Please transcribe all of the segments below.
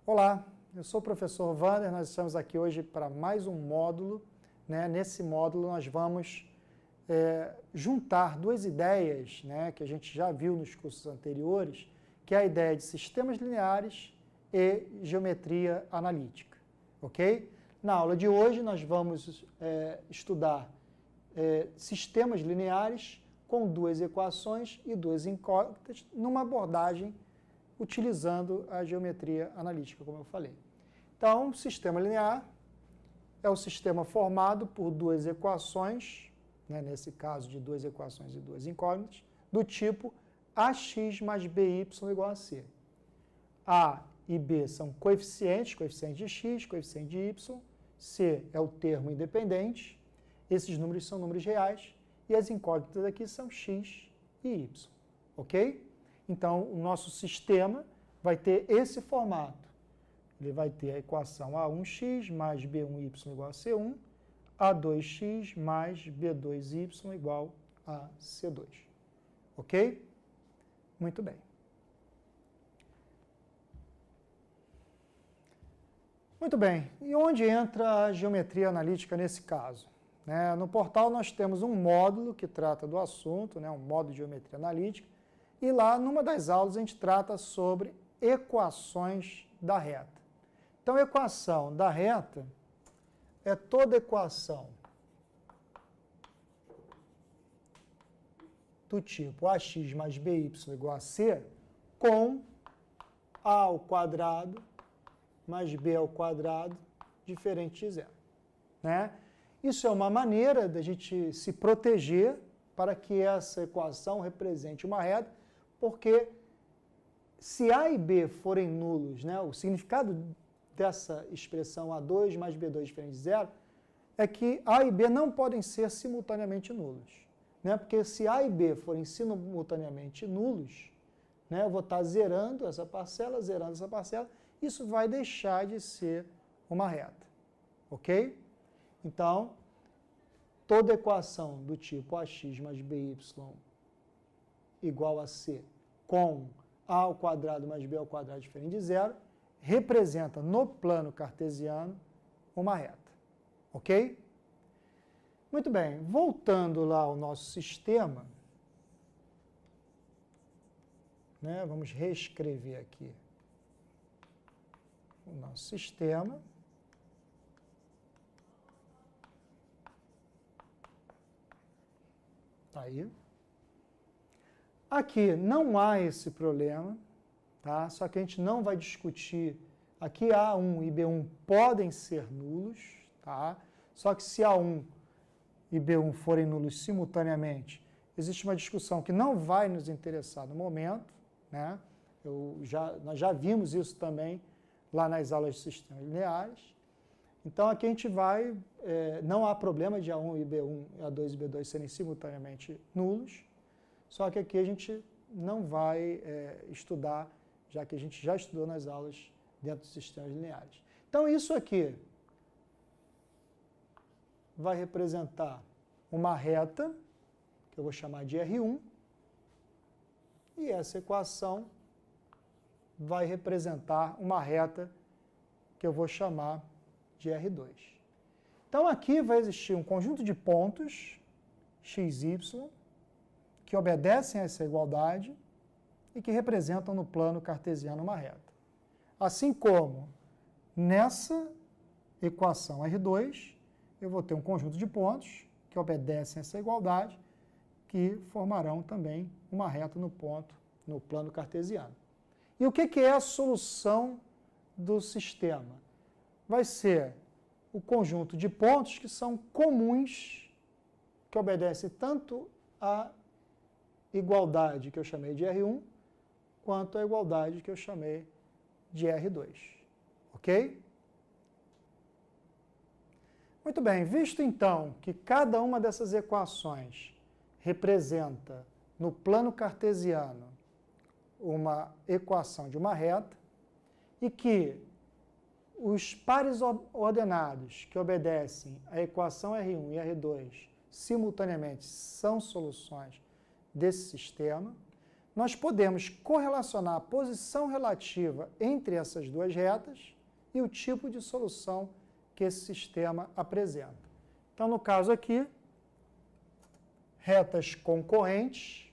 Olá, eu sou o professor Wander, nós estamos aqui hoje para mais um módulo. Nesse módulo nós vamos juntar duas ideias que a gente já viu nos cursos anteriores, que é a ideia de sistemas lineares e geometria analítica, ok? Na aula de hoje nós vamos estudar sistemas lineares com duas equações e duas incógnitas numa abordagem utilizando a geometria analítica, como eu falei. Então, o sistema linear é o sistema formado por duas equações, nesse caso de duas equações e duas incógnitas, do tipo ax mais by igual a c. A e b são coeficiente de x, coeficiente de y, c é o termo independente, esses números são números reais, e as incógnitas aqui são x e y, ok? Então, o nosso sistema vai ter esse formato. Ele vai ter a equação A1x mais B1y igual a C1, A2x mais B2y igual a C2. Ok? Muito bem. Muito bem. E onde entra a geometria analítica nesse caso? No portal nós temos um módulo que trata do assunto, um módulo de geometria analítica, e lá, numa das aulas, a gente trata sobre equações da reta. Então, a equação da reta é toda equação do tipo ax mais by igual a c com a ao quadrado mais b ao quadrado diferente de zero. Isso é uma maneira da gente se proteger para que essa equação represente uma reta, porque se A e B forem nulos, o significado dessa expressão A2 mais B2 diferente de zero é que A e B não podem ser simultaneamente nulos. Porque se A e B forem simultaneamente nulos, eu vou estar zerando essa parcela, isso vai deixar de ser uma reta. Ok? Então, toda equação do tipo ax mais by igual a c com a ao quadrado mais b ao quadrado diferente de zero representa no plano cartesiano uma reta. Ok? Muito bem, voltando lá ao nosso sistema, vamos reescrever aqui o nosso sistema. Está aí. Aqui não há esse problema, tá? Só que a gente não vai discutir. Aqui A1 e B1 podem ser nulos, tá? Só que se A1 e B1 forem nulos simultaneamente, existe uma discussão que não vai nos interessar no momento, nós já vimos isso também lá nas aulas de sistemas lineares. Então, aqui a gente vai, não há problema de A1 e B1, A2 e B2 serem simultaneamente nulos, só que aqui a gente não vai estudar, já que a gente já estudou nas aulas dentro dos sistemas lineares. Então, isso aqui vai representar uma reta, que eu vou chamar de R1, e essa equação vai representar uma reta que eu vou chamar de R2. Então, aqui vai existir um conjunto de pontos, x, y, que obedecem a essa igualdade e que representam no plano cartesiano uma reta. Assim como nessa equação R2, eu vou ter um conjunto de pontos que obedecem a essa igualdade, que formarão também uma reta no plano cartesiano. E o que é a solução do sistema? Vai ser o conjunto de pontos que são comuns, que obedecem tanto à igualdade que eu chamei de R1, quanto à igualdade que eu chamei de R2. Ok? Muito bem, visto então que cada uma dessas equações representa, no plano cartesiano, uma equação de uma reta, e que os pares ordenados que obedecem à equação R1 e R2 simultaneamente são soluções desse sistema, nós podemos correlacionar a posição relativa entre essas duas retas e o tipo de solução que esse sistema apresenta. Então, no caso aqui, retas concorrentes,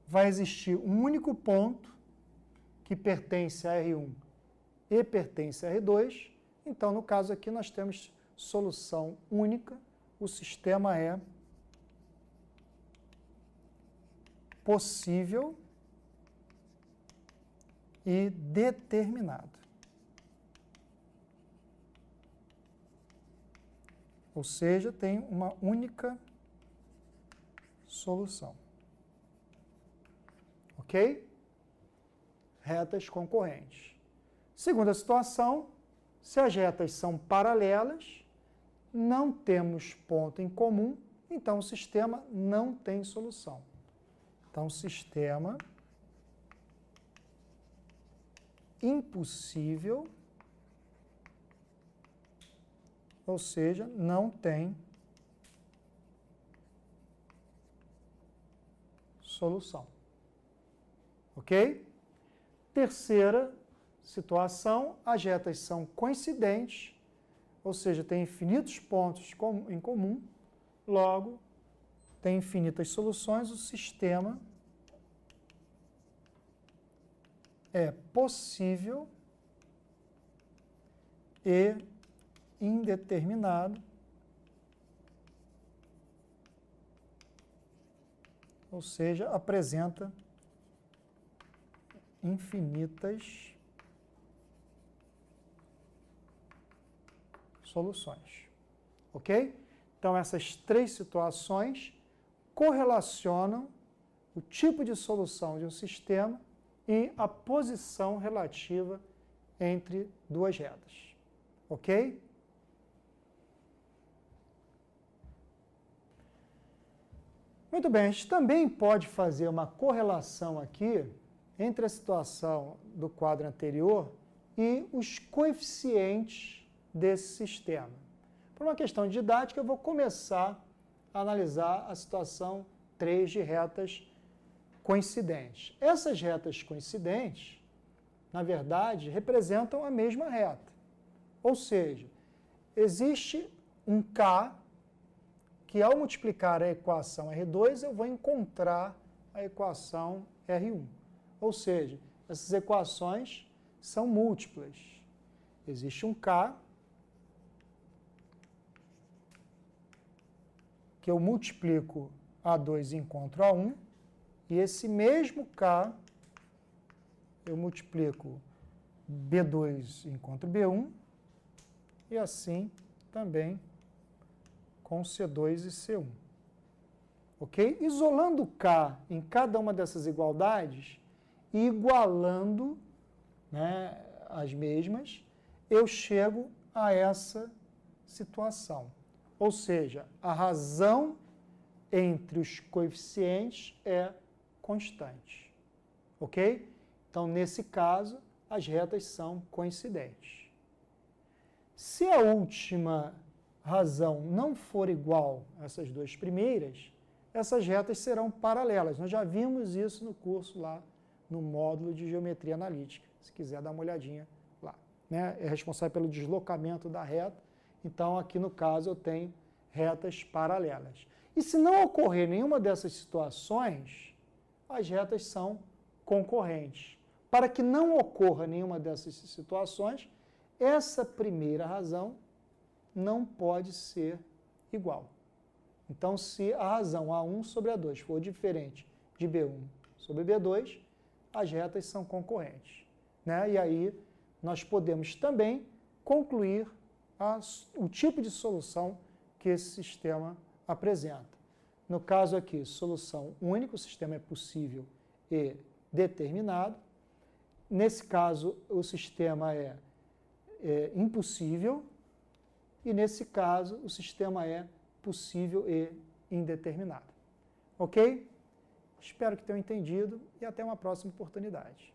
vai existir um único ponto que pertence a R1 e pertence a R2. Então, no caso aqui, nós temos solução única, o sistema é possível e determinado. Ou seja, tem uma única solução. Ok? Retas concorrentes. Segunda situação, se as retas são paralelas, não temos ponto em comum, então o sistema não tem solução. Então, sistema impossível, ou seja, não tem solução. Ok? Terceira situação, as retas são coincidentes, ou seja, tem infinitos pontos em comum, logo, tem infinitas soluções, o sistema é possível e indeterminado, ou seja, apresenta infinitas soluções. Ok? Então, essas três situações correlacionam o tipo de solução de um sistema e a posição relativa entre duas retas. Ok? Muito bem, a gente também pode fazer uma correlação aqui entre a situação do quadro anterior e os coeficientes desse sistema. Por uma questão didática, eu vou começar a analisar a situação 3 de retas coincidentes. Essas retas coincidentes, na verdade, representam a mesma reta. Ou seja, existe um K que, ao multiplicar a equação R2, eu vou encontrar a equação R1. Ou seja, essas equações são múltiplas. Existe um K que eu multiplico A2 e encontro A1, e esse mesmo K eu multiplico B2 e encontro B1, e assim também com C2 e C1. Ok? Isolando o K em cada uma dessas igualdades e igualando, né, as mesmas, eu chego a essa situação. Ou seja, a razão entre os coeficientes é constante. Ok? Então, nesse caso, as retas são coincidentes. Se a última razão não for igual a essas duas primeiras, essas retas serão paralelas. Nós já vimos isso no curso lá, no módulo de geometria analítica. Se quiser dar uma olhadinha lá. Né? É responsável pelo deslocamento da reta. Então, aqui no caso, eu tenho retas paralelas. E se não ocorrer nenhuma dessas situações, as retas são concorrentes. Para que não ocorra nenhuma dessas situações, essa primeira razão não pode ser igual. Então, se a razão A1 sobre A2 for diferente de B1 sobre B2, as retas são concorrentes. Né? E aí, nós podemos também concluir o tipo de solução que esse sistema apresenta. No caso aqui, solução única, o sistema é possível e determinado. Nesse caso, o sistema é impossível. E nesse caso, o sistema é possível e indeterminado. Ok? Espero que tenham entendido e até uma próxima oportunidade.